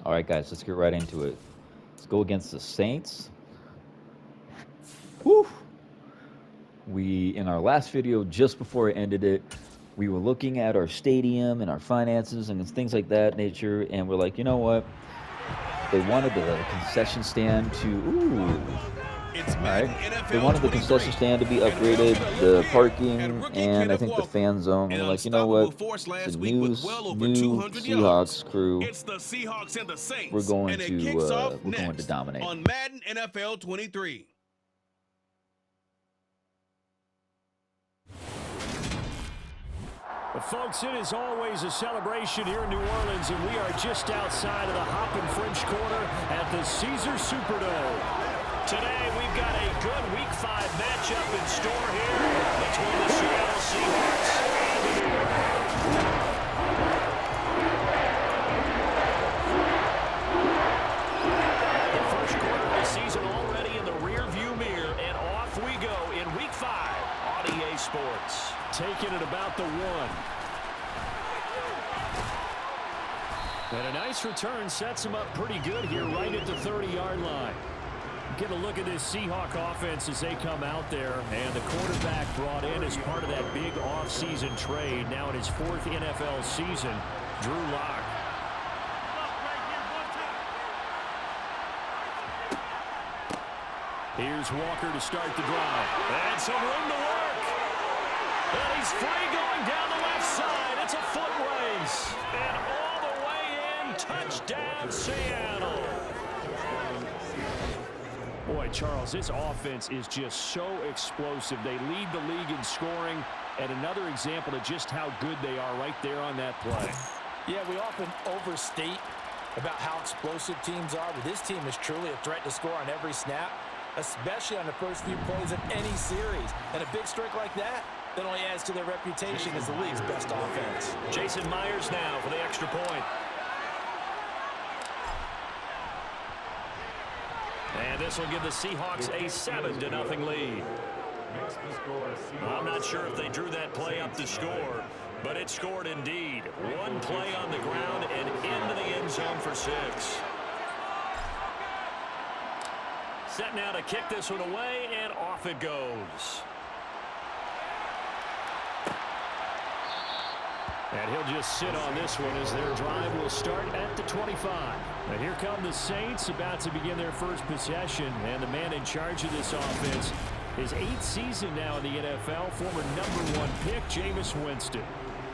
All right, guys, let's get right into it. Let's go against the Saints. Whew. In our last video, just before I ended it, we were looking at our stadium and our finances and things like that nature, and we're like, you know what? They wanted the concession stand to, all right. They wanted the concession stand to be upgraded, the parking, and I think the fan zone. We're like, you know what? It's a new Seahawks crew. It's the Seahawks and the Saints. We're going to dominate on Madden NFL 23. Well, folks, it is always a celebration here in New Orleans, and we are just outside of the Hoppin' French Quarter at the Caesars Superdome. Today, we've got a good Week 5 matchup in store here between the Seattle Seahawks and the New Orleans. The first quarter of the season already in the rear-view mirror, and off we go in Week 5 on EA Sports. Taking it about the 1. And a nice return sets him up pretty good here right at the 30-yard line. Get a look at this Seahawk offense as they come out there. And the quarterback brought in as part of that big offseason trade. Now in his 4th NFL season, Drew Lock. Here's Walker to start the drive. And some room to work. And he's free going down the left side. It's a foot race. And all the way in, touchdown Seattle. Boy, Charles, this offense is just so explosive. They lead the league in scoring, and another example of just how good they are right there on that play. Yeah, we often overstate about how explosive teams are, but this team is truly a threat to score on every snap, especially on the first few plays of any series. And a big streak like that only adds to their reputation as the league's best offense. Jason Myers now for the extra point. And this will give the Seahawks a 7-0 lead. I'm not sure if they drew that play up to score, but it scored indeed. One play on the ground and into the end zone for 6. Set now to kick this one away, and off it goes. And he'll just sit on this one as their drive will start at the 25. And here come the Saints about to begin their first possession. And the man in charge of this offense, his 8th season now in the NFL, former #1 pick, Jameis Winston.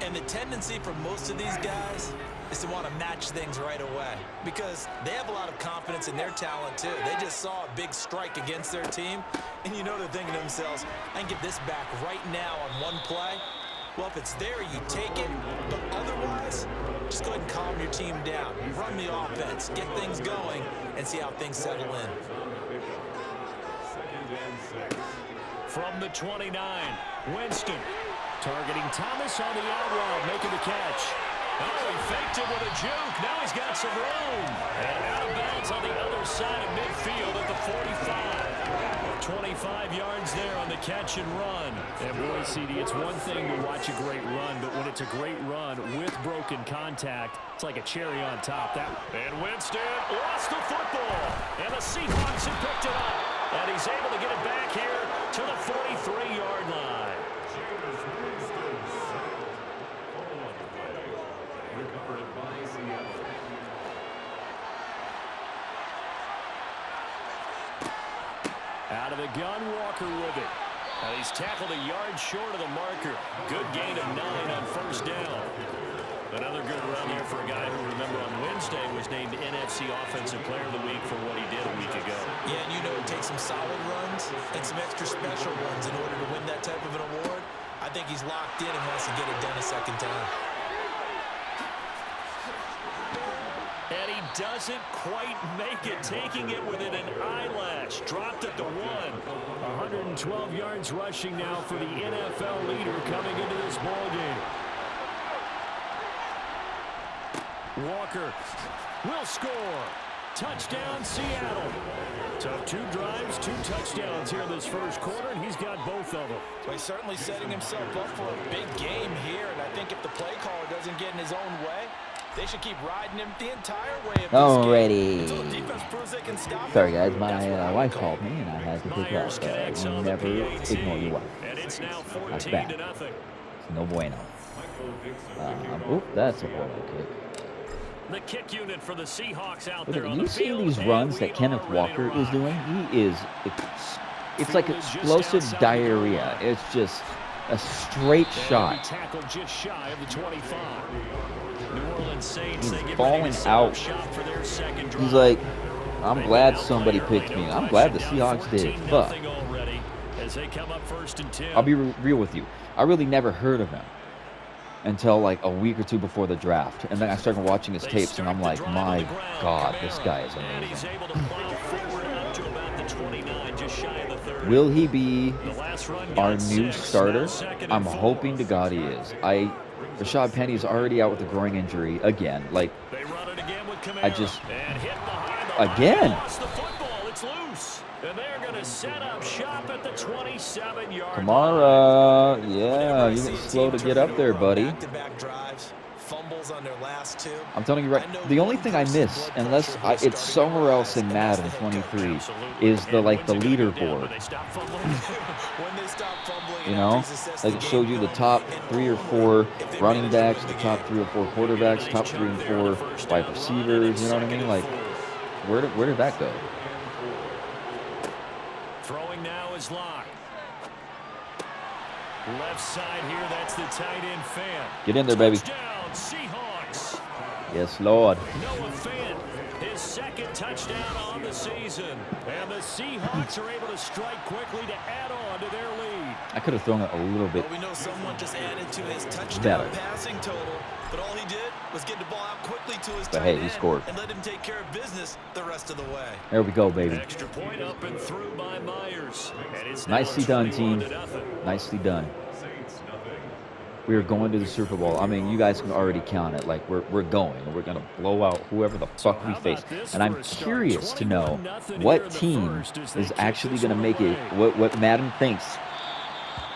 And the tendency for most of these guys is to want to match things right away because they have a lot of confidence in their talent too. They just saw a big strike against their team, and you know they're thinking to themselves, I can get this back right now on one play. Well, if it's there, you take it. But otherwise, just go ahead and calm your team down. Run the offense, get things going, and see how things settle in. From the 29, Winston targeting Thomas on the out route, making the catch. Oh, he faked it with a juke. Now he's got some room. And out of bounds on the other side of midfield at the 45. 25 yards there on the catch and run. And boy, CD, it's one thing to watch a great run, but when it's a great run with broken contact, it's like a cherry on top. And Winston lost the football. And the Seahawks have picked it up. And he's able to get it back here to the 43-yard line. Out of the gun, Walker with it. And he's tackled a yard short of the marker. Good gain of 9 on first down. Another good run there for a guy who, remember, on Wednesday was named NFC Offensive Player of the Week for what he did a week ago. Yeah, and you know it takes some solid runs and some extra special ones in order to win that type of an award. I think he's locked in and wants to get it done a second time. And he doesn't quite make it, taking it within an eyelash. Dropped at the 1. 112 yards rushing now for the NFL leader coming into this ballgame. Walker will score. Touchdown, Seattle. So 2 drives, 2 touchdowns here in this first quarter, and he's got both of them. So he's certainly setting himself up for a big game here, and I think if the play caller doesn't get in his own way, They should keep riding him the entire way of this Alrighty. game until the defense proves they can stop Sorry, him. guys. My wife called me, and I had to pick her up. Never ignore your wife. And it's now That's 14 bad. to nothing. It's no bueno. Oop, that's a horrible kick. The kick unit for the Seahawks out Look there at on you the see field, these and runs we that Kenneth are ready to Walker is rock. doing? He is, it's like explosive diarrhea. It's just a straight shot. Tackled just shy of the 25. New Orleans Saints, He's they get falling ready to set out. up shop for their second drive. He's like, I'm glad somebody picked me. I'm glad the Seahawks did, but already as they come up 1st and 10. I'll be real with you. I really never heard of him until like a week or two before the draft. And then I started watching his tapes, and I'm like, my God, this guy is amazing. Will he be our new starter? I'm hoping to God he is. Rashad Penny's already out with a groin injury again. Like, I just, again. And they're going to set up shop at the 27-yard Kamara, yeah, you're getting slow to get up there, buddy. Back-to-back drives, fumbles on their last two. I'm telling you right, the only thing I miss, unless it's somewhere else in Madden 23, is the leaderboard. You know, like it showed you the top 3 or 4 running backs, the top 3 or 4 quarterbacks, top 3 and 4 wide receivers. You know what I mean? Like, where did that go? Throwing now is Locke. Left side here, that's the tight end Fan. Get in there, baby. Touchdown, Seahawks. Yes, Lord. Noah Fan, his second touchdown on the season. And the Seahawks are able to strike quickly to add on to their lead. I could have thrown it a little bit We know someone just added to his touchdown better. passing total, but all he did was get the ball out quickly to his But tight hey, he end scored. and let him take care of business the rest of the way. There we go, baby. Extra point up and through by Myers. And it's Nicely done, 21 team. to nothing. Nicely done. We are going to the Super Bowl. I mean, you guys can already count it. Like, we're going. And we're going to blow out whoever the fuck we face. And I'm curious to know what team is actually going to make it, what Madden thinks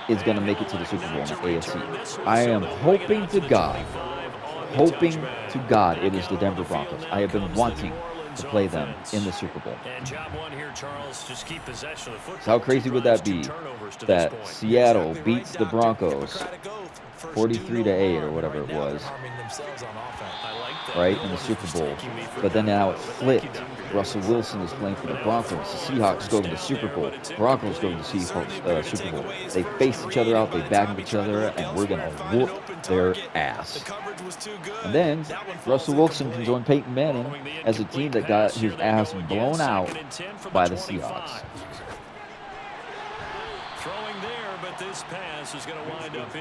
is going to make it to the Super Bowl in the AFC. I am hoping to God it is the Denver Broncos. I have been wanting to play them in the Super Bowl. And job one here, Charles, just keep possession of the football. So how crazy would that be that Seattle beats the Broncos 43-8 or whatever it was, right, in the Super Bowl? But then now it's flipped. Russell Wilson is playing for the Broncos. The Seahawks go to the Super Bowl. Broncos go to the Seahawks Super Bowl. They face each other out. They back each other, and we're going to whoop their ass. And then Russell Wilson can join Peyton Manning as a team that got his ass blown out by the Seahawks.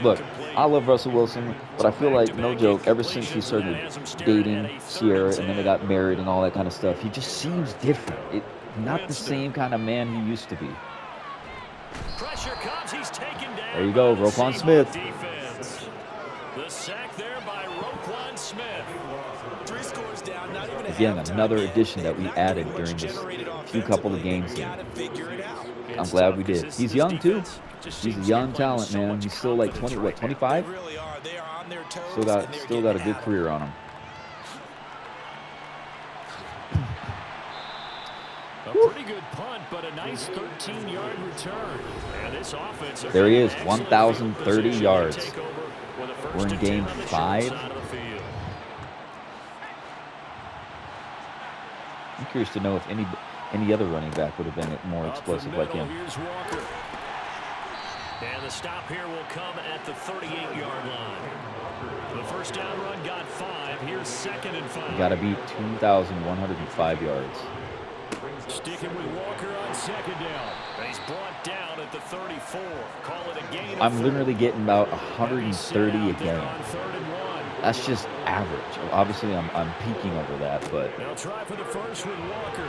Look, I love Russell Wilson, but I feel like, no joke, ever since he started dating Sierra and then they got married and all that kind of stuff, he just seems different. Not the same kind of man he used to be. There you go, Roquan Smith. The sack there by Roquan Smith. 3 scores down, not even Again, another addition that we added during this few couple of games here. I'm glad we did. He's young too. He's a young talent, man. He's still like 25? Still got a good career on him. A pretty good punt, but a nice 13-yard return. And this offense, there he is, 1,030 yards. We're in game 5. I'm curious to know if any other running back would have been more explosive like him. And the stop here will come at the 38-yard line. The first down run got 5. Here's 2nd and 5. You got to beat 2,105 yards. Sticking with Walker on 2nd down. He's brought down at the 34. Call it a gain. I'm literally getting about 130 a game. That's just average. Obviously, I'm peaking over that, but. They'll try for the first with Walker.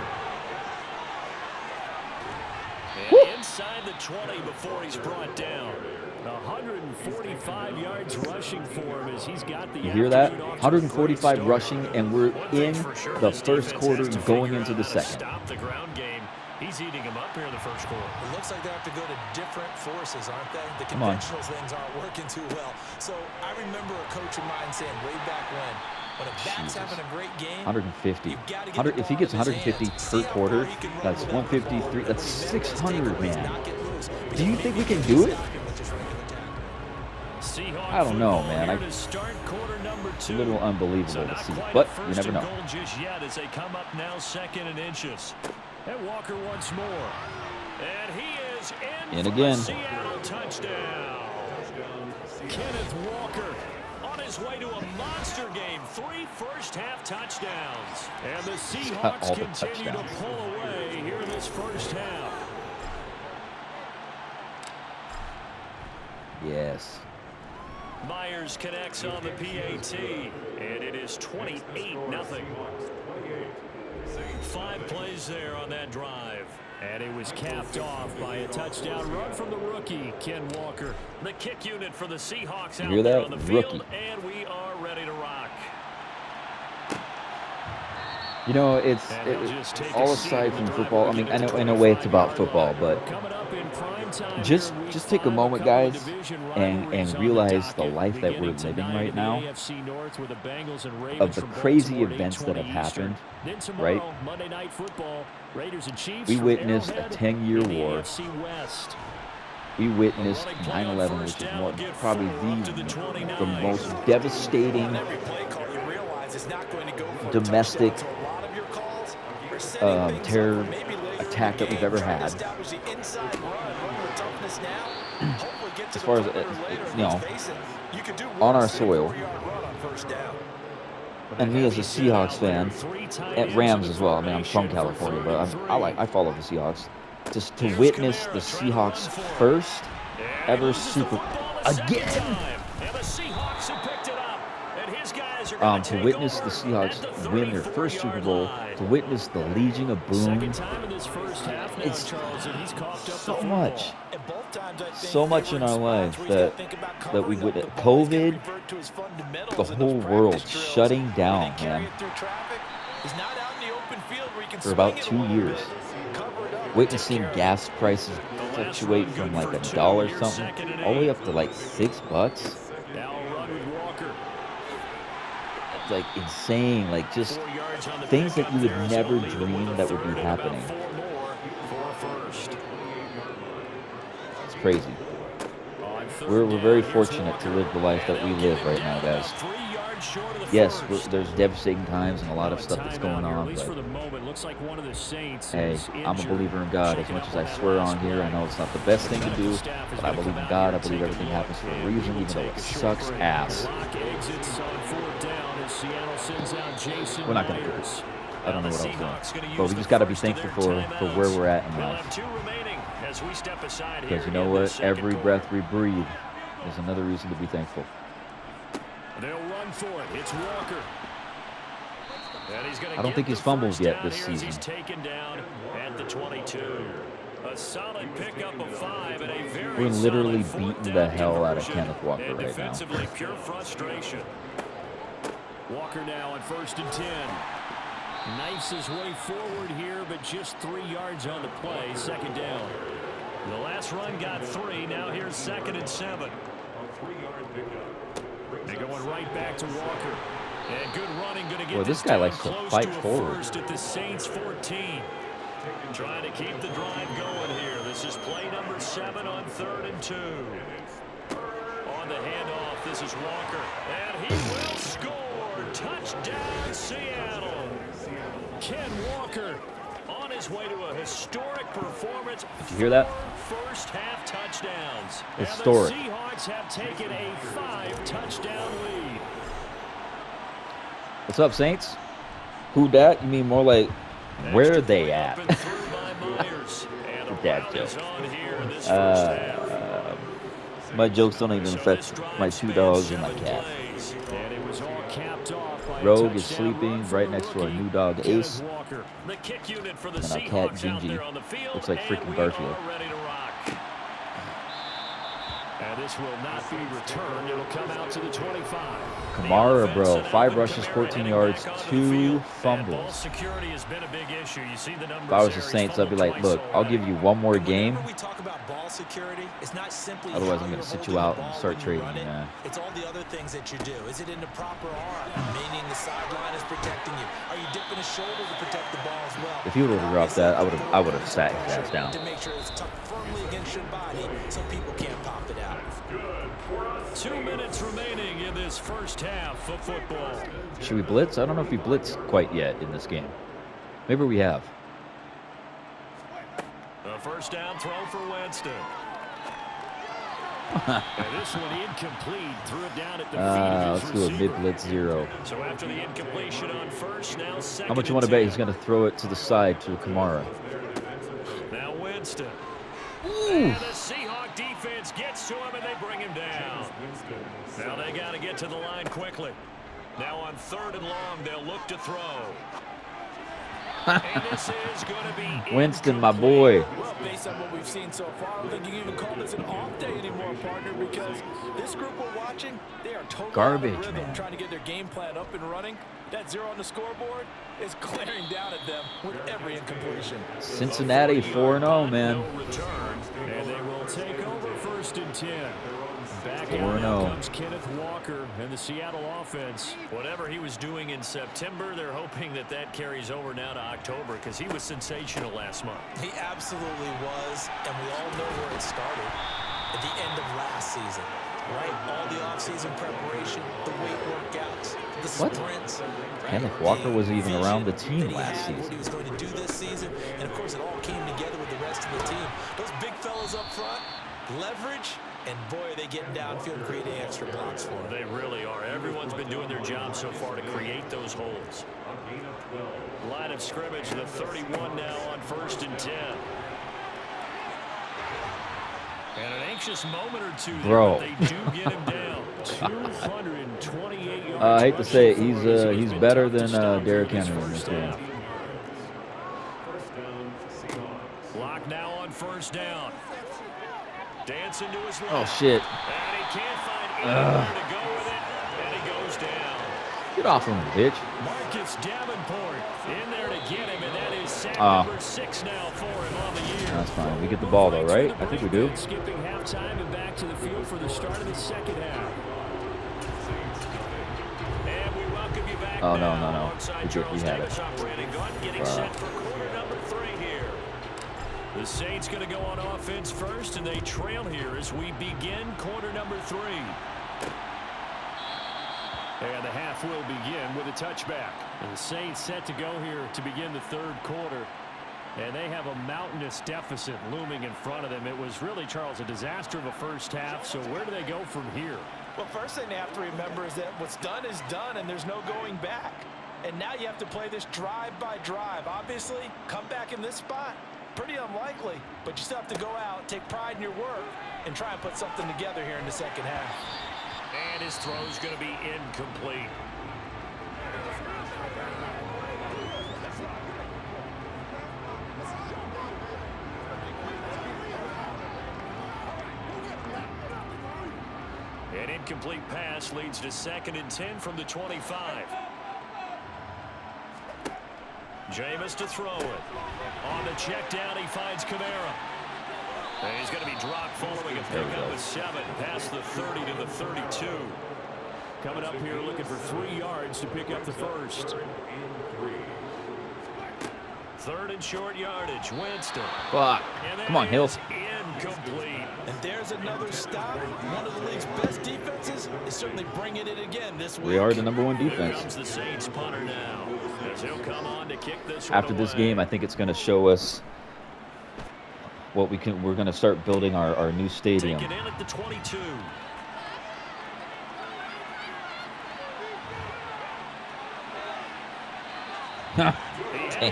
Inside the 20 before he's brought down. 145 yards rushing for him as he's got the. You hear that? 145 rushing, and we're in the first quarter going into the second. Stop the ground game. He's eating him up here in the first quarter. It looks like they have to go to different forces, aren't they? The conventional things aren't working too well. So I remember a coach of mine saying way back when, When a back's having a great game, 150. you've got to get 100, the if he ball gets in his 150 hands. per See how quarter, far he can move that's the ball. 153. That's 600, man. Not get loose. Do you think we can do it? Seahawks I don't know, man. here to start quarter number 2. It's a little unbelievable So to not see, quite but a you never know. first and goal just yet as they come up now 2nd and inches. And Walker once more. And he is in for again. a Seattle touchdown. Kenneth Walker on his way to a monster game. 3 first-half touchdowns. And the Seahawks all the continue to touchdowns. pull away here in this first half. Yes. Myers connects on the PAT, and it is 28-0. 5 plays there on that drive. And it was capped off by a touchdown run from the rookie, Ken Walker. The kick unit for the Seahawks out hear there that? on the field, Rookie. and we are ready to rock. You know, it's all aside from football. I mean, I know in a way it's about football, but just take a moment, guys, and realize the life that we're living right now, of the crazy events that have happened, right? We witnessed a 10-year war. We witnessed 9/11, which is probably the most devastating domestic terror attack that we've ever had. As far as, you know, on our soil. And me as a Seahawks fan, and Rams as well. I mean, I'm from California, but I follow the Seahawks. Just to witness the Seahawks' first ever Super again. To witness the Seahawks win their first Super Bowl, to witness the Legion of Boom, it's so much in our lives that we witnessed. COVID, the whole world shutting down, man, for about 2 years. Witnessing gas prices fluctuate from like $1 something all the way up to like $6. Like insane, like just things that you would never dream that would be happening. It's crazy. We're very fortunate to live the life that we live right now, guys. Yes, there's devastating times and a lot of stuff that's going on, but hey, I'm a believer in God. As much as I swear on here, I know it's not the best thing to do, but I believe in God. I believe everything happens for a reason, even though it sucks ass. We're not going to do this. I don't know what I was doing. But we just got to be thankful for where we're at in life. Because you know what? Every breath we breathe is another reason to be thankful. They'll run for it. It's Walker. I don't think he's fumbled yet this season. He's taken down at the 22. A solid pickup of 5 and a very We're literally solid beating the hell out of Kenneth Walker and right now. defensively, pure frustration. Walker now on 1st and 10. Knifes his way forward here, but just 3 yards on the play. 2nd down. The last run got 3. Now here's 2nd and 7. They're going right back to Walker. And good running, going to get this guy likes to close fight to a forward. first at the Saints 14. Trying to keep the drive going here. This is play number 7 on 3rd and 2. On the handoff, this is Walker. And he will score. Touchdown, Seattle. Ken Walker on his way to a historic performance. Did you hear that? First half touchdowns. Historic. And the Seahawks have taken a 5-touchdown lead. What's up, Saints? Who dat? You mean more like, where are they at? Dad joke. My jokes don't even affect my 2 dogs and my cat. Rogue is sleeping right next to our new dog, Ace. And our cat, Gingy, looks like freaking Garfield. And And this will not be returned. It'll come out to the 25. Kamara, bro, 5 rushes, 14 yards, 2 fumbles. Security has been a big issue. You see the numbers. If I was the Saints, I'd be like, look, I'll give you one more game. Whenever we talk about ball security, it's not simply Otherwise, how I'm going you're to sit holding you the out ball and start when you trading run you, it. man. It's all the other things that you do. Is it in the proper arm, meaning the sideline is protecting you? Are you dipping a shoulder to protect the ball as well? If he would have dropped that, I would have sat his ass down. To make sure it's tucked firmly against your body so people can't pop it out. 2 minutes remaining in this first half of football. Should we blitz? I don't know if we blitzed quite yet in this game. Maybe we have. A first down throw for Winston. And this one incomplete. Threw it down at the feet of his let's do a receiver. mid-blitz 0. So after the incompletion on first, now second. How much you want to bet he's going to throw it to the side to Kamara? Now Winston. Ooh. And the Seahawks defense gets to him and they bring him down. Now they got to get to the line quickly. Now on 3rd and long, they'll look to throw. And this is going to be Winston, my boy. Well, based on what we've seen so far, I don't think you can even call this an off day anymore, partner, because this group we're watching, they are totally Garbage, out of rhythm, man. trying to get their game plan up and running. That 0 on the scoreboard is glaring down at them with every incompletion. Cincinnati 4-0, man. No return, and they will take over 1st and 10. Back 4-0. out comes Kenneth Walker and the Seattle offense. Whatever he was doing in September, they're hoping that that carries over now to October because he was sensational last month. He absolutely was, and we all know where it started at the end of last season, right? All the offseason preparation, the weight workouts, the What? sprints. Right? Kenneth Walker wasn't even around the Vision team that he last had, What season. he was going to do this season, and of course it all came together with the rest of the team. Those big fellas up front, leverage, and boy, are they getting downfield, creating extra blocks for them. They really are. Everyone's been doing their job so far to create those holes. Line of scrimmage, the 31 now on 1st and 10. And an anxious moment or two there, Bro. but they do get him down. 228 yards. I hate to say it, rushing for him, so he's been better tough to than stop Derrick here Henry in first this game. half. Clock now on 1st down. Dancing to his left. Oh, shit. And he can't find anywhere to go with it, and he goes down. Get off him, bitch. Marcus Davenport in there to get him, and that is sack Oh. number 6 now for him on the year. That's fine. We get the ball, though, right? I think we do. Skipping halftime and back to the field for the start of the second half. And we welcome you back Oh, no, now no, no. alongside We Charles had it. Davis operating gun, getting set for quarter number 3 here. The Saints going to go on offense first, and they trail here as we begin quarter number 3. And the half will begin with a touchback. And the Saints set to go here to begin the 3rd quarter. And they have a mountainous deficit looming in front of them. It was really, Charles, a disaster of a first half. So where do they go from here? Well, first thing they have to remember is that what's done is done, and there's no going back. And now you have to play this drive by drive. Obviously, come back in this spot, pretty unlikely, but you still have to go out, take pride in your work, and try and put something together here in the second half. And his throw's going to be incomplete. An incomplete pass leads to 2nd and 10 from the 25. Jameis to throw it. On the check down, he finds Kamara. And he's going to be dropped following a pickup of 7 past the 30 to the 32. Coming up here looking for 3 yards to pick up the first. 3rd and short yardage. Winston. Fuck. Come on, Hill. Incomplete. And there's another stop. One of the league's best defenses is certainly bringing it again this week. We are the #1 Here defense. comes the Saints punter now. As he'll come on to kick this After one this away. game, I think it's going to show us what we can. We're going to start building our new stadium. Taken in at the 22.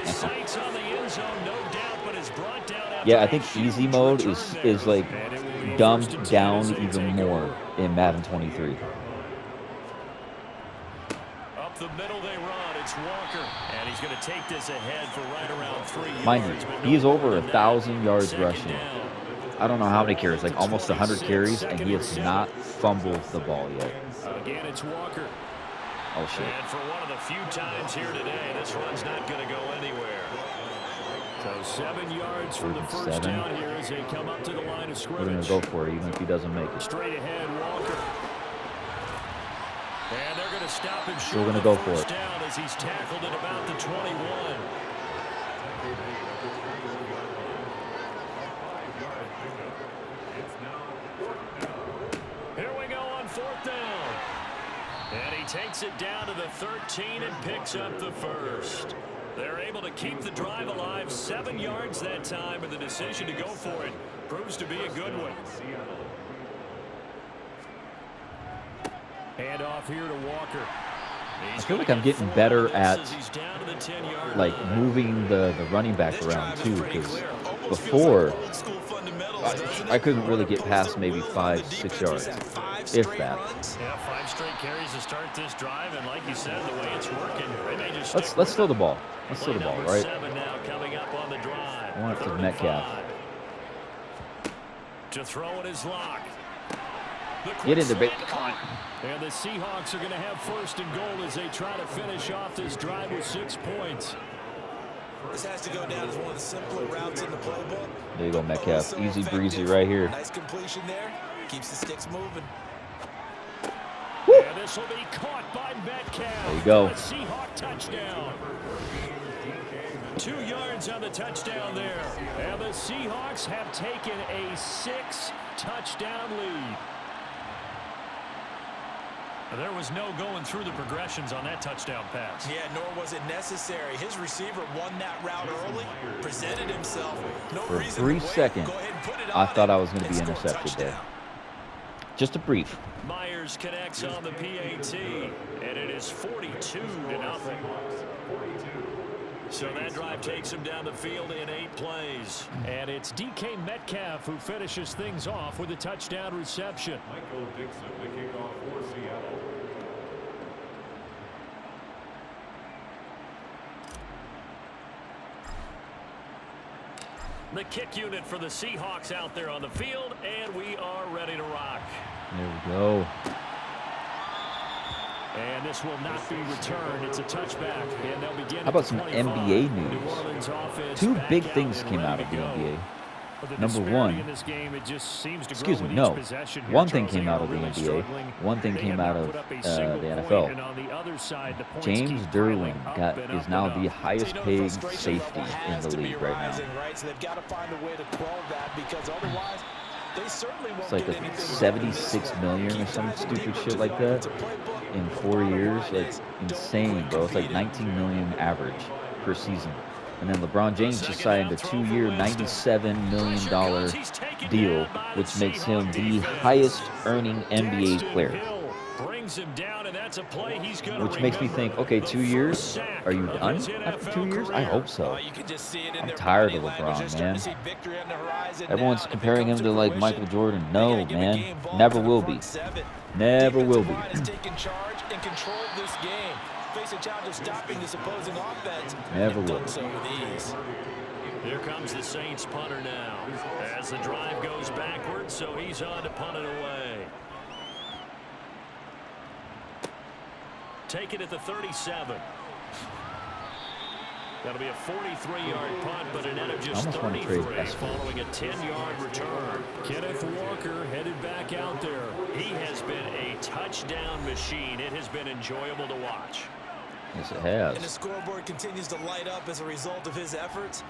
Saints on the end zone, no doubt, but is brought down after Yeah, I a think huge easy mode return is there. like And it will be dumbed 1st and 10 down as they even take more over. in Madden 23. Up the middle they run. It's Walker, and he's going to take this ahead for right around 3 yards. Mind you, but he is no over more than 1,000 that. yards Second rushing. down. I don't know how many carries, like almost 100 carries, and he has not fumbled the ball yet. Again, it's Walker. Oh, shit. And for one of the few times here today, this run's not going to go anywhere. So 7 yards from the first down here as they come up to the line of scrimmage. We're going to go for it, even if he doesn't make it. Straight ahead, Walker. And they're going to stop him short. We're going to go for it. Down as he's tackled at about the 21. Here we go on 4th down. And he takes it down to the 13 and picks up the first. They're able to keep the drive alive. 7 yards that time, and the decision to go for it proves to be a good one. Hand off here to Walker. I feel like I'm getting better at like moving the running back around too, because before I couldn't really get past maybe 5-6 yards, if that. Yeah, 5 straight carries to start this drive, and like you said, the way it's working, they may just let's throw the ball. Let's throw the ball, right? 7 now coming up on the drive. I want it to Metcalf. To throw it is Lock. Get in there, baby. Come on. And the Seahawks are going to have 1st and goal as they try to finish off this drive with 6 points. This has to go down as one of the simpler routes in the playbook. There you go, Metcalf. Easy breezy right here. Nice completion there. Keeps the sticks moving. Woo. And this will be caught by Metcalf. There you go. Seahawk touchdown. 2 yards on the touchdown there. And the Seahawks have taken a 6-touchdown lead. There was no going through the progressions on that touchdown pass. Yeah, nor was it necessary. His receiver won that route early, presented himself. No For a reason brief to wait. second, Go ahead and put it I on thought it I was going to and be score a intercepted there. touchdown. Just a brief. Myers connects on the PAT, and it is 42-0. So that drive takes him down the field in 8 plays. And it's DK Metcalf who finishes things off with a touchdown reception. Michael Dixon, the kickoff for Seattle. The kick unit for the Seahawks out there on the field, and we are ready to rock. There we go. And this will not be returned. It's a touchback, and they'll begin. How about some NBA news? 2 big things came out of the NBA. Number one, excuse me, no. One thing came out of the NBA. One thing came out of the NFL. James Derwin is now the highest paid safety in the league right now. So they've got to find a way to quell that, because otherwise they certainly won't It's like get a anything. 76 million or some stupid shit like that in 4 years. Like insane, bro. It's like 19 million average per season. And then LeBron James just signed a 2-year, $97 million deal, which makes him the highest earning NBA player. Which makes me think, okay, 2 years? Are you done after 2 years? I hope so. I'm tired of LeBron, man. Everyone's comparing him to like Michael Jordan. No, man. Never will be. Never will be. Face a challenge of stopping this opposing offense. Never will. Here comes the Saints punter now as the drive goes backwards, so he's on to punt it away. Take it at the 37. That'll be a 43-yard punt, but an end of just 33 following a 10-yard return. Kenneth Walker headed back out there. He has been a touchdown machine. It has been enjoyable to watch. Yes, it has. And the scoreboard continues to light up as a result of his efforts.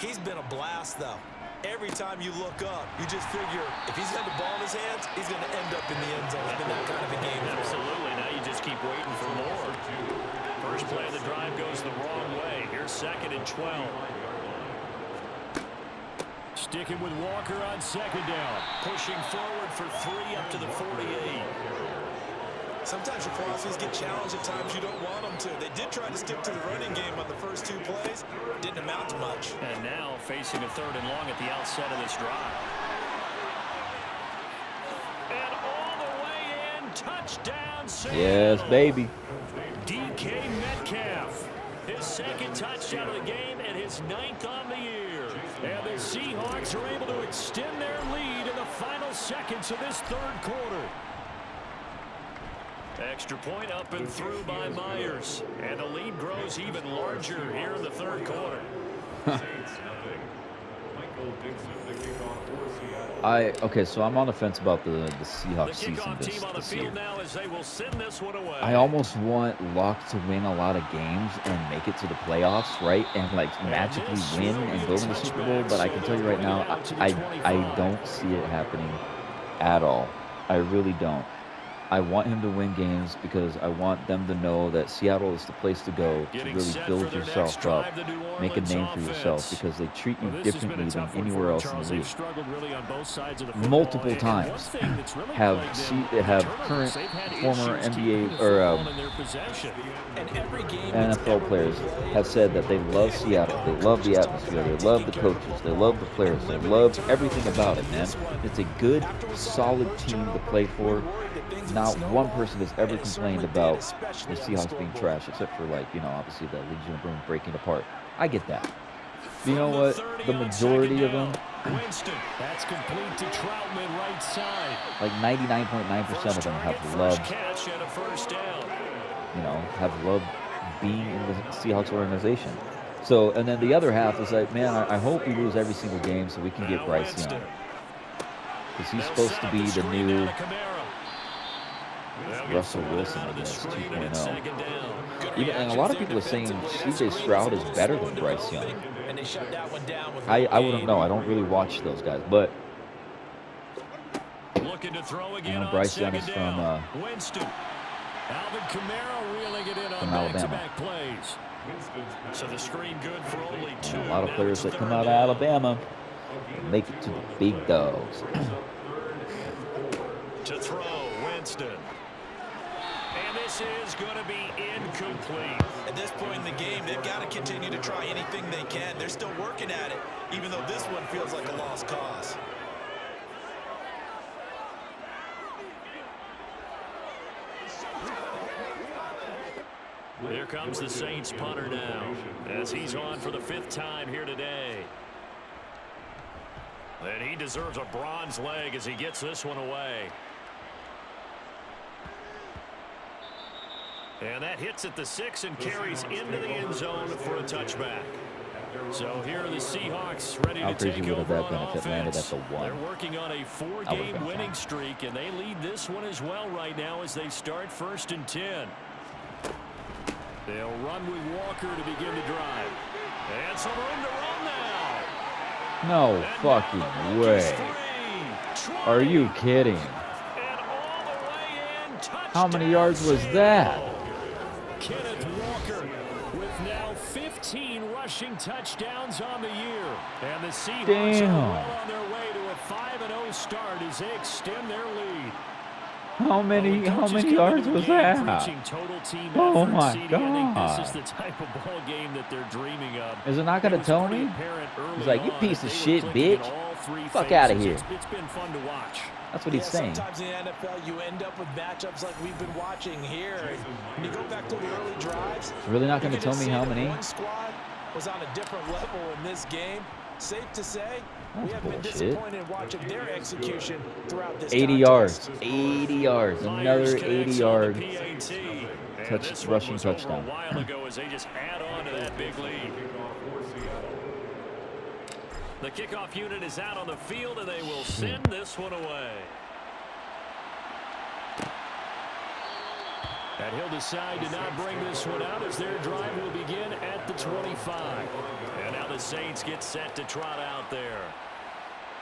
He's been a blast, though. Every time you look up, you just figure if he's got the ball in his hands, he's going to end up in the end zone. It's been that kind of a game. Absolutely. Now you just keep waiting for more. First play of the drive goes the wrong way. Here's 2nd and 12. Sticking with Walker on 2nd down. Pushing forward for 3 up to the 48. Sometimes your philosophies get challenged at times you don't want them to. They did try to stick to the running game on the first 2 plays. Didn't amount to much. And now facing a 3rd and long at the outset of this drive. And all the way in, touchdown. Yes, baby. DK Metcalf. His 2nd touchdown of the game and his 9th on the year. And the Seahawks are able to extend their lead in the final seconds of this third quarter. Extra point up and through by Myers. And the lead grows even larger here in the third quarter. Okay, so I'm on the fence about the Seahawks season this year. I almost want Luck to win a lot of games and make it to the playoffs, right? And like magically win and go to the Super Bowl. But I can tell you right now, I don't see it happening at all. I really don't. I want him to win games because I want them to know that Seattle is the place to go to really build yourself up, make a name for yourself, because they treat you differently than anywhere else in the league. Multiple times have current, former NBA or NFL players have said that they love Seattle, they love the atmosphere, they love the coaches, they love the players, they love everything about it, man. It's a good, solid team to play for. Not one person has ever complained about the Seahawks being trash, except for, like, you know, obviously the Legion of Boom breaking apart. I get that. But you know what? The majority of them, that's complete to Troutman, right side. Like 99.9% of them have loved, you know, have loved being in the Seahawks organization. So, and then the other half is like, man, I hope we lose every single game so we can get Bryce Young. Because he's supposed to be the new Russell Wilson, I guess, 2.0. And a lot of people are saying CJ Stroud is better than Bryce Young. I wouldn't know. I don't really watch those guys, but you know, Bryce Young is from Alabama. So the screen good for only two. And a lot of players that come out of Alabama make it to the big dogs. To throw, Winston. And this is going to be incomplete. At this point in the game, they've got to continue to try anything they can. They're still working at it, even though this one feels like a lost cause. Here comes the Saints punter now, as he's on for the 5th time here today. And he deserves a bronze leg as he gets this one away. And that hits at the 6 and carries into the end zone for a touchback. So here are the Seahawks ready to take over on offense. They're working on a 4-game winning streak, and they lead this one as well right now as they start 1st and 10. They'll run with Walker to begin the drive. And some room to run now. No fucking way. Are you kidding? How many yards was that? Kenneth Walker with now 15 rushing touchdowns on the year. And the Seahawks are well on their way to a 5-0 start as they extend their lead. How many yards was that? Oh my God. This is the type of ball game that they're dreaming of. Is it not going to tell me? He's like, you piece of shit, bitch. Fuck out of here. It's been fun to watch. That's what he's saying. Sometimes in the NFL, you end up with matchups like we've been watching here. When you go back to the early drives, it's really not going to tell me how many. One squad was on a different level in this game. Safe to say, we have been bullshit. disappointed in watching their execution throughout this 80 contest. yards. 80 yards. Another 80-yard rushing touchdown. A while ago as they just add on to that big lead. The kickoff unit is out on the field, and they will send this one away. And he'll decide to not bring this one out as their drive will begin at the 25. And now the Saints get set to trot out there.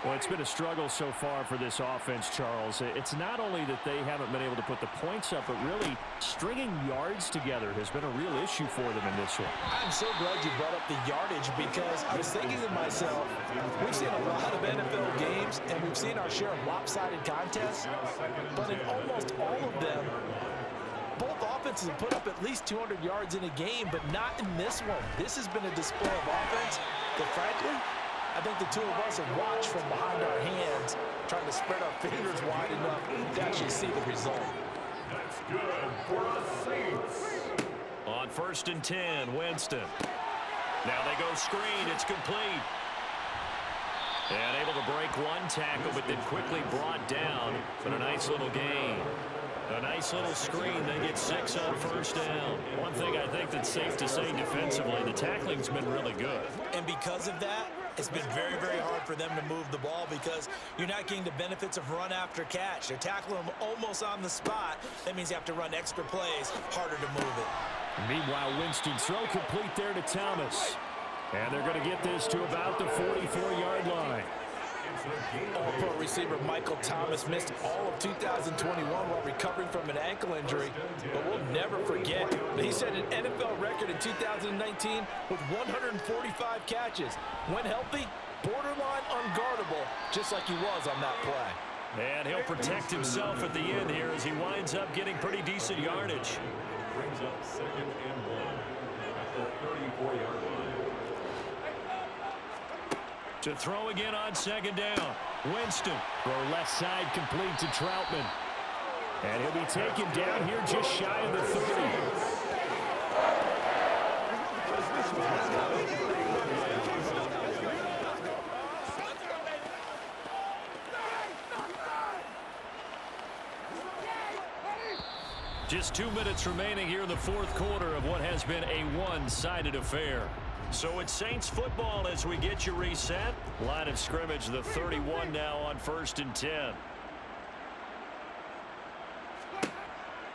Well, it's been a struggle so far for this offense, Charles. It's not only that they haven't been able to put the points up, but really stringing yards together has been a real issue for them in this one. I'm so glad you brought up the yardage because I was thinking to myself, we've seen a lot of NFL games and we've seen our share of lopsided contests, but in almost all of them, both offenses have put up at least 200 yards in a game, but not in this one. This has been a display of offense that, frankly, I think the two of us have watched from behind our hands, trying to spread our fingers wide enough to actually see the result. That's good for the Saints. On 1st and 10, Winston. Now they go screen. It's complete. And able to break one tackle, but then quickly brought down. But a nice little gain. A nice little screen. They get 6 on first down. One thing I think that's safe to say defensively, the tackling's been really good. And because of that, it's been very, very hard for them to move the ball because you're not getting the benefits of run after catch. They're tackling them almost on the spot. That means you have to run extra plays, harder to move it. Meanwhile, Winston's throw complete there to Thomas. And they're going to get this to about the 44-yard line. All-pro receiver Michael Thomas missed all of 2021 while recovering from an ankle injury, but we'll never forget that he set an NFL record in 2019 with 145 catches. When healthy, borderline unguardable, just like he was on that play. And he'll protect himself at the end here as he winds up getting pretty decent yardage. Brings up 2nd and 1 at the 34-yard line. To throw again on 2nd down. Winston. Throw left side complete to Troutman. And he'll be taken down here just shy of the 30. Just 2 minutes remaining here in the 4th quarter of what has been a one-sided affair. So it's Saints football as we get you reset. Line of scrimmage, the 31 now on 1st and 10.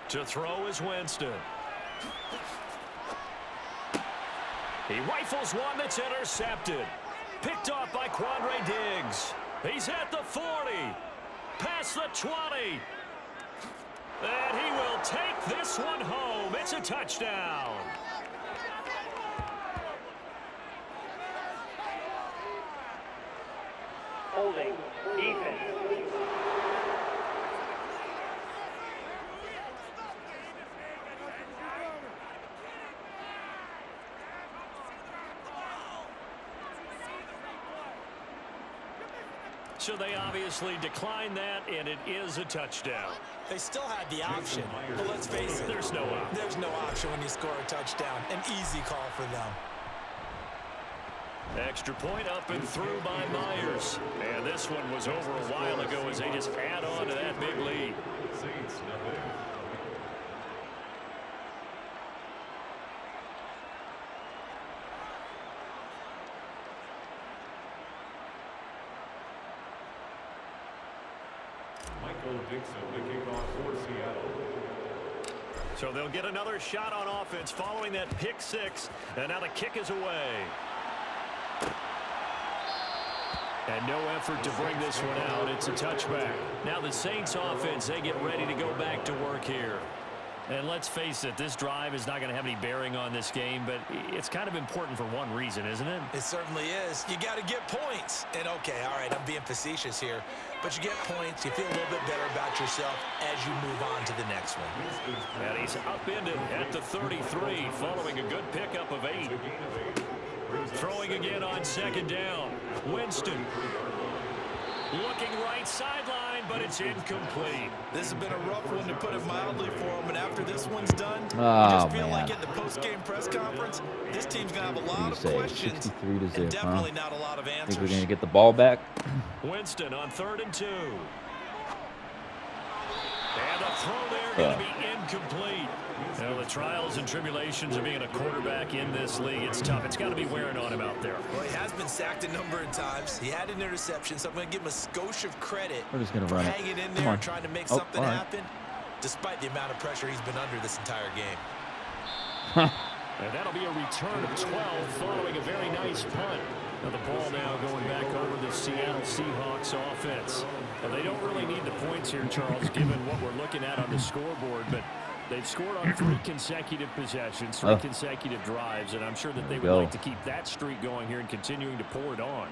To throw is Winston. He rifles one that's intercepted. Picked off by Quandre Diggs. He's at the 40. Past the 20. And he will take this one home. It's a touchdown. Holding, defense. So they obviously declined that, and it is a touchdown. They still had the option, but let's face it. There's no option. There's no option when you score a touchdown. An easy call for them. Extra point up and through by Myers. And this one was over a while ago as they just add on to that big lead. Saints nothing. Michael Dixon, the kickoff for Seattle. So they'll get another shot on offense following that pick 6. And now the kick is away. And no effort to bring this one out. It's a touchback. Now the Saints offense, they get ready to go back to work here. And let's face it, this drive is not going to have any bearing on this game, but it's kind of important for one reason, isn't it? It certainly is. You got to get points. And okay, all right, I'm being facetious here, but you get points, you feel a little bit better about yourself as you move on to the next one. And he's upended at the 33 following a good pickup of 8. Throwing again on 2nd down. Winston looking right sideline, but it's incomplete. This has been a rough one, to put it mildly, for him. And after this one's done, you Oh, just feel man. like at the post-game press conference, this team's going to have a lot of say? questions 63 to 0, and definitely huh? not a lot of Think answers. we're going to get the ball back? Winston on 3rd and 2. And the throw there going to be incomplete. You know, the trials and tribulations of being a quarterback in this league, it's tough. It's got to be wearing on him out there. Well, he has been sacked a number of times. He had an interception, so I'm going to give him a skosh of credit We're just going to for run it. hanging in Come there on. and trying to make Oh, something all right. happen, despite the amount of pressure he's been under this entire game. And that'll be a return of 12 following a very nice punt. Now the ball now going back over the Seattle Seahawks offense. Now they don't really need the points here, Charles, given what we're looking at on the scoreboard, but they've scored on 3 consecutive possessions, 3 consecutive drives, and I'm sure that they would like to keep that streak going here and continuing to pour it on.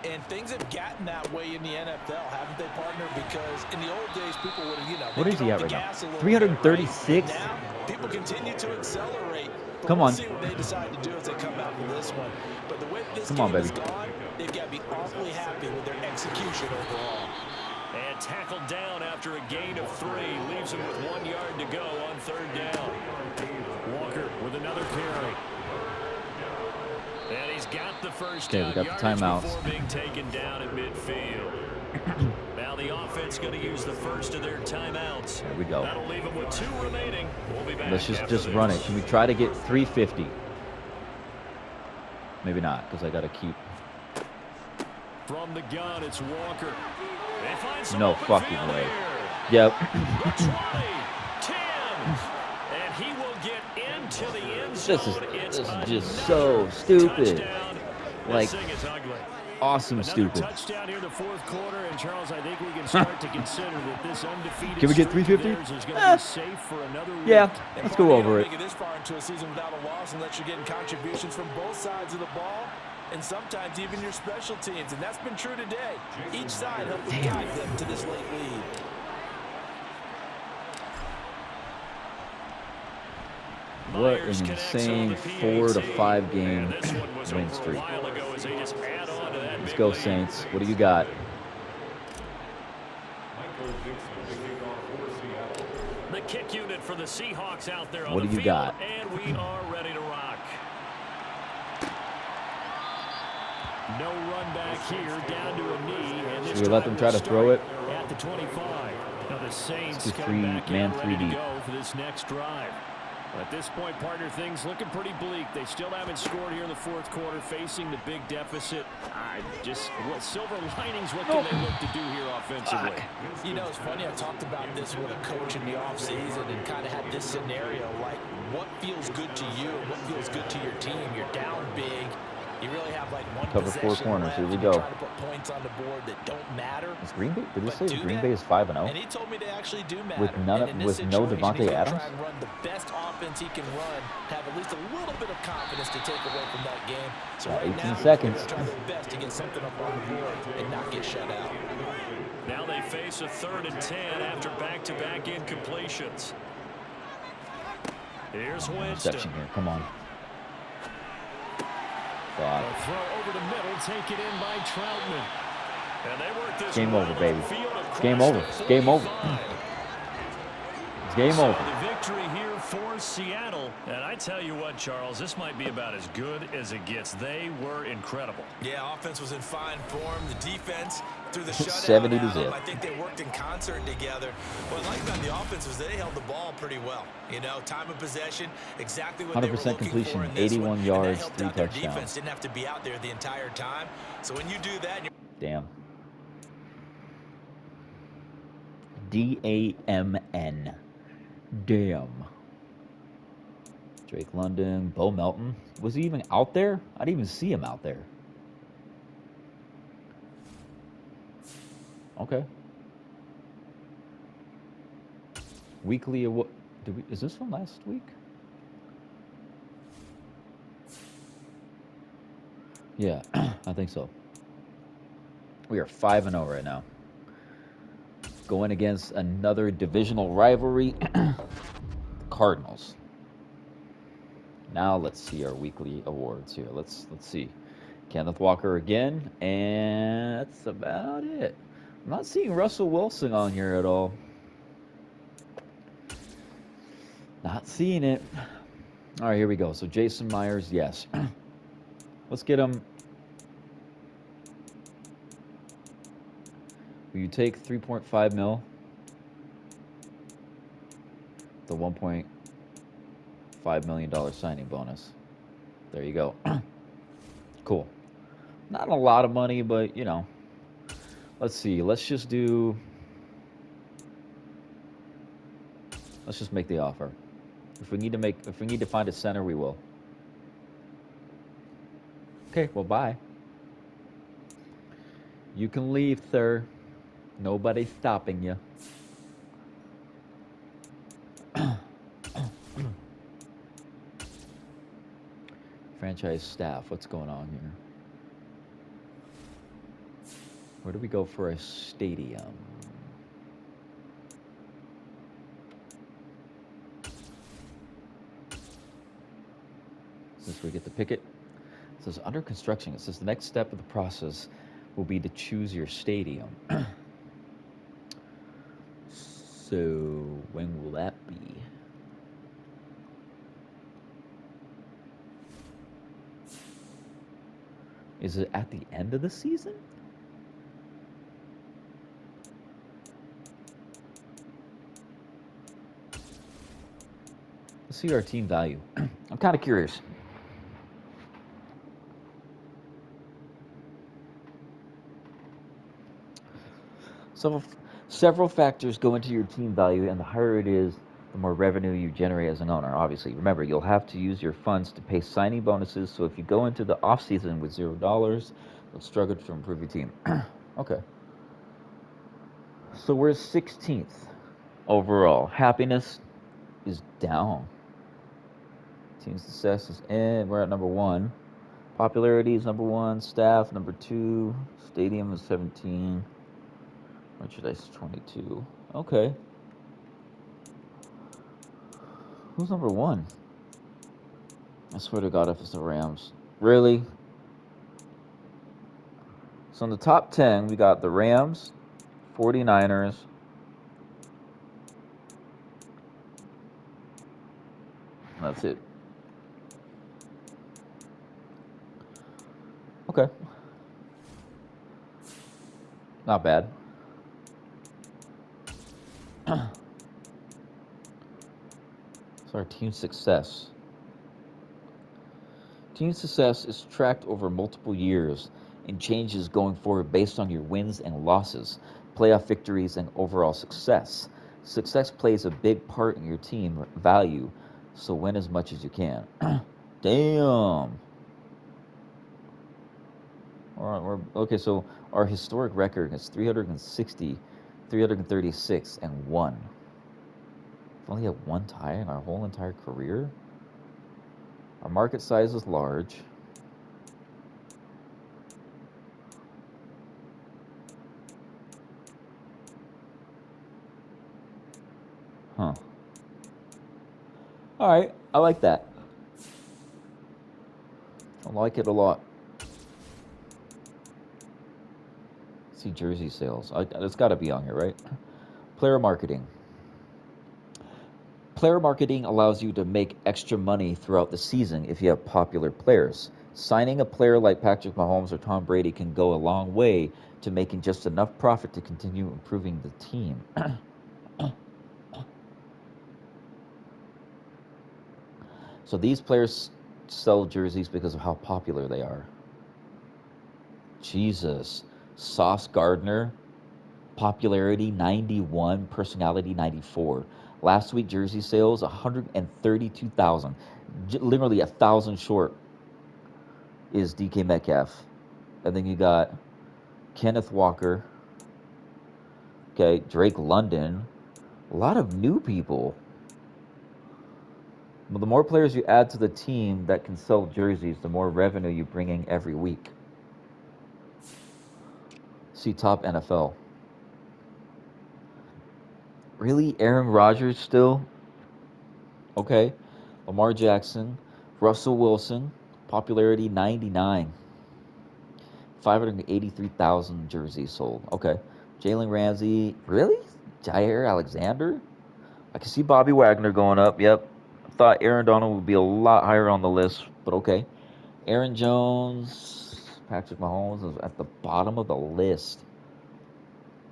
And things have gotten that way in the NFL, haven't they, partner? Because in the old days, people would have, you know, What is he at right now? 336. 336? Now, people continue to accelerate. But Come we'll on. see what they decide to do as they come out from this one. But the way this Come game on, baby. is gone, they've got to be awfully happy with their execution overall. And tackled down after a gain of 3. Leaves him with 1 yard to go on 3rd down. Walker with another carry. And he's got the first Okay, we down got the yardage timeouts. before being taken down at midfield. Now the offense going to use the first of their timeouts. There we go. That'll leave them with 2 remaining. We'll be back. Let's just after run this. it. Can we try to get 350? Maybe not, because I got to keep. From the gun, it's Walker. They find some No open fucking field way. here. Yep. The 20, 10, and he will get into the end zone. This is just so stupid. Touchdown. Like, This thing is ugly. awesome Another stupid. touchdown here in the 4th quarter, and Charles, I think we can start to consider that this undefeated Can we get streak of 350? theirs is going to be safe for another week. Yeah, let's go over it. Make it this far into a season without a loss unless you're getting contributions from both sides of the ball, and sometimes even your special teams, and that's been true today. Each side helping guide them to this late lead. What an insane 4 to 5 game win streak. Let's go, Saints. What do you got? The kick unit for the Seahawks out there on What do the you field, got? and we are ready to rock. No run back here, down to a knee. And this Should we let them try to throw it? At the 25. Now the Saints Let's do coming back in, ready 3D. to go for this next drive. At this point, partner, things looking pretty bleak. They still haven't scored here in the 4th quarter, facing the big deficit. What silver linings, what can they look to do here offensively? You know, it's funny, I talked about this with a coach in the offseason and kind of had this scenario, like, what feels good to you, what feels good to your team? You're down big. You really have like one Cover 4 possession corners. left, Here we and you're go. trying to put points on the board that don't matter. Is Green Bay? Did it But say do Green that? Bay is 5-0? And he told me they actually do matter. With none of- And in this with no situation, Devontae he's gonna Adams? try and run the best offense he can run, have at least a little bit of confidence to take away from that game. So right 18 now, seconds. they're trying their best to get something up on the board and not get shut out. Now they face a 3rd and 10 after back-to-back incompletions. Here's Winston. Reception here. Come on. A throw over the middle, taken in by Troutman. And they work this Game over, well baby. upfield It's game across over. the It's game over. 45. It's game So over. the victory here for Seattle. And I tell you what, Charles, this might be about as good as it gets. They were incredible. Yeah, offense was in fine form. The defense through the shutout. 70 to Adam, zip. I think they worked in concert together. What I like about the offense was they held the ball pretty well. You know, time of possession, exactly what they were 100% looking completion, for in this 81 one. And yards, that helped 3 out their touchdowns. defense. Didn't have to be out there the entire time. So when you do that, Damn. DAMN. Damn. Drake London, Bo Melton. Was he even out there? I didn't even see him out there. Okay. Weekly award. Is this from last week? Yeah, I think so. We are 5-0 right now. Going against another divisional rivalry, the Cardinals. Now let's see our weekly awards here. Let's see. Kenneth Walker again, and that's about it. I'm not seeing Russell Wilson on here at all. Not seeing it. All right, here we go. So Jason Myers, yes. Let's get him. Will you take 3.5 mil? The $1.5 million signing bonus. There you go. Cool. Not a lot of money, but you know. Let's see. Let's just make the offer. If we need to find a center, we will. Okay, well, bye. You can leave, sir. Nobody's stopping you. Franchise staff, what's going on here? Where do we go for a stadium? Since we get to pick it. It says under construction. It says the next step of the process will be to choose your stadium. So when will that be? Is it at the end of the season? Let's see our team value. I'm kind of curious. Several factors go into your team value, and the higher it is, the more revenue you generate as an owner. Obviously, remember, you'll have to use your funds to pay signing bonuses. So if you go into the offseason with $0, you'll struggle to improve your team. Okay. So we're 16th overall. Happiness is down. Team success is in. We're at number 1. Popularity is number 1. Staff number 2. Stadium is 17. Merchandise is 22. Okay. Who's number 1? I swear to God, if it's the Rams. Really? So in the top 10, we got the Rams, 49ers, that's it. Okay. Not bad. So our team success. Team success is tracked over multiple years and changes going forward based on your wins and losses, playoff victories, and overall success. Success plays a big part in your team value, so win as much as you can. Damn. All right, okay, so our historic record is 360, 336, and 1. We've only had 1 tie in our whole entire career. Our market size is large. Huh. All right, I like that. I like it a lot. See jersey sales. It's got to be on here, right? Player marketing. Player marketing allows you to make extra money throughout the season if you have popular players. Signing a player like Patrick Mahomes or Tom Brady can go a long way to making just enough profit to continue improving the team. So these players sell jerseys because of how popular they are. Jesus. Sauce Gardner, popularity 91, personality 94. Last week jersey sales 132,000. Literally 1,000 short is DK Metcalf. And then you got Kenneth Walker. Okay, Drake London. A lot of new people. Well, the more players you add to the team that can sell jerseys, the more revenue you bring in every week. See top NFL. Really? Aaron Rodgers still? Okay. Lamar Jackson. Russell Wilson. Popularity 99. 583,000 jerseys sold. Okay. Jalen Ramsey. Really? Jair Alexander? I can see Bobby Wagner going up. Yep. I thought Aaron Donald would be a lot higher on the list, but okay. Aaron Jones. Patrick Mahomes is at the bottom of the list.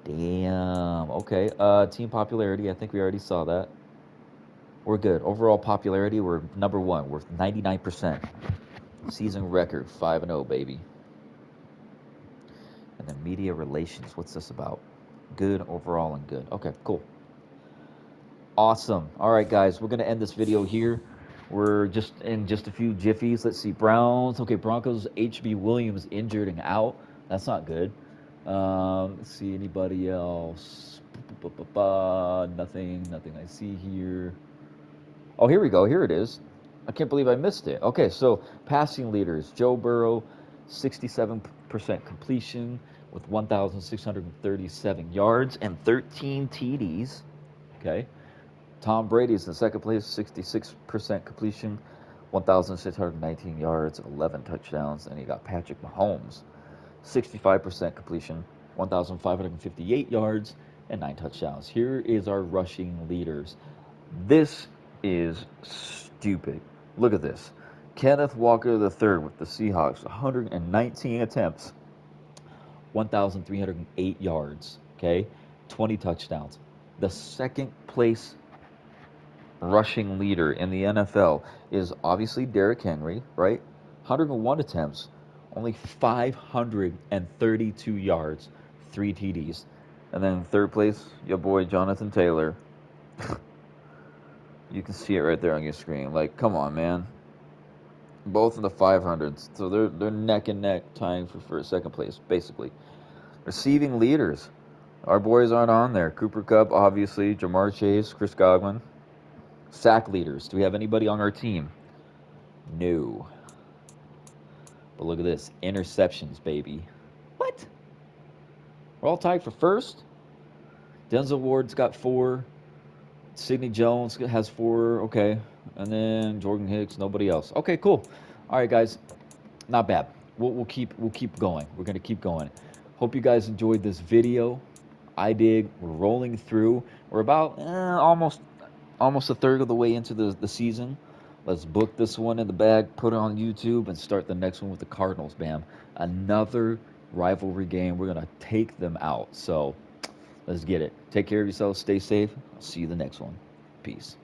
Damn. Okay. Team popularity. I think we already saw that. We're good. Overall popularity, we're number 1. We're 99%. Season record 5-0, baby. And then media relations. What's this about? Good overall and good. Okay, cool. Awesome. All right, guys, we're gonna end this video here. We're just in just a few jiffies. Let's see. Browns. Okay, Broncos. HB Williams injured and out. That's not good. Let's see. Anybody else? Nothing. Nothing I see here. Oh, here we go. Here it is. I can't believe I missed it. Okay, so passing leaders. Joe Burrow, 67% completion with 1,637 yards and 13 TDs. Okay. Tom Brady's in second place, 66% completion, 1,619 yards, 11 touchdowns. And you got Patrick Mahomes, 65% completion, 1,558 yards, and 9 touchdowns. Here is our rushing leaders. This is stupid. Look at this. Kenneth Walker III with the Seahawks, 119 attempts, 1,308 yards, okay? 20 touchdowns. The second place rushing leader in the NFL is obviously Derrick Henry, right? 101 attempts, only 532 yards, 3 TDs. And then third place, your boy Jonathan Taylor. You can see it right there on your screen. Like, come on, man. Both in the 500s. So they're neck and neck tying for second place, basically. Receiving leaders. Our boys aren't on there. Cooper Kupp, obviously. Jamar Chase, Chris Godwin. Sack leaders. Do we have anybody on our team? No. But look at this. Interceptions, baby. What? We're all tied for first? Denzel Ward's got 4. Sidney Jones has 4. Okay. And then Jordan Hicks, nobody else. Okay, cool. All right, guys. Not bad. We'll keep going. We're gonna keep going. Hope you guys enjoyed this video. I did. We're rolling through. We're about almost a third of the way into the season. Let's book this one in the bag, put it on YouTube, and start the next one with the Cardinals, bam. Another rivalry game. We're gonna take them out. So let's get it. Take care of yourselves. Stay safe. I'll see you the next one. Peace.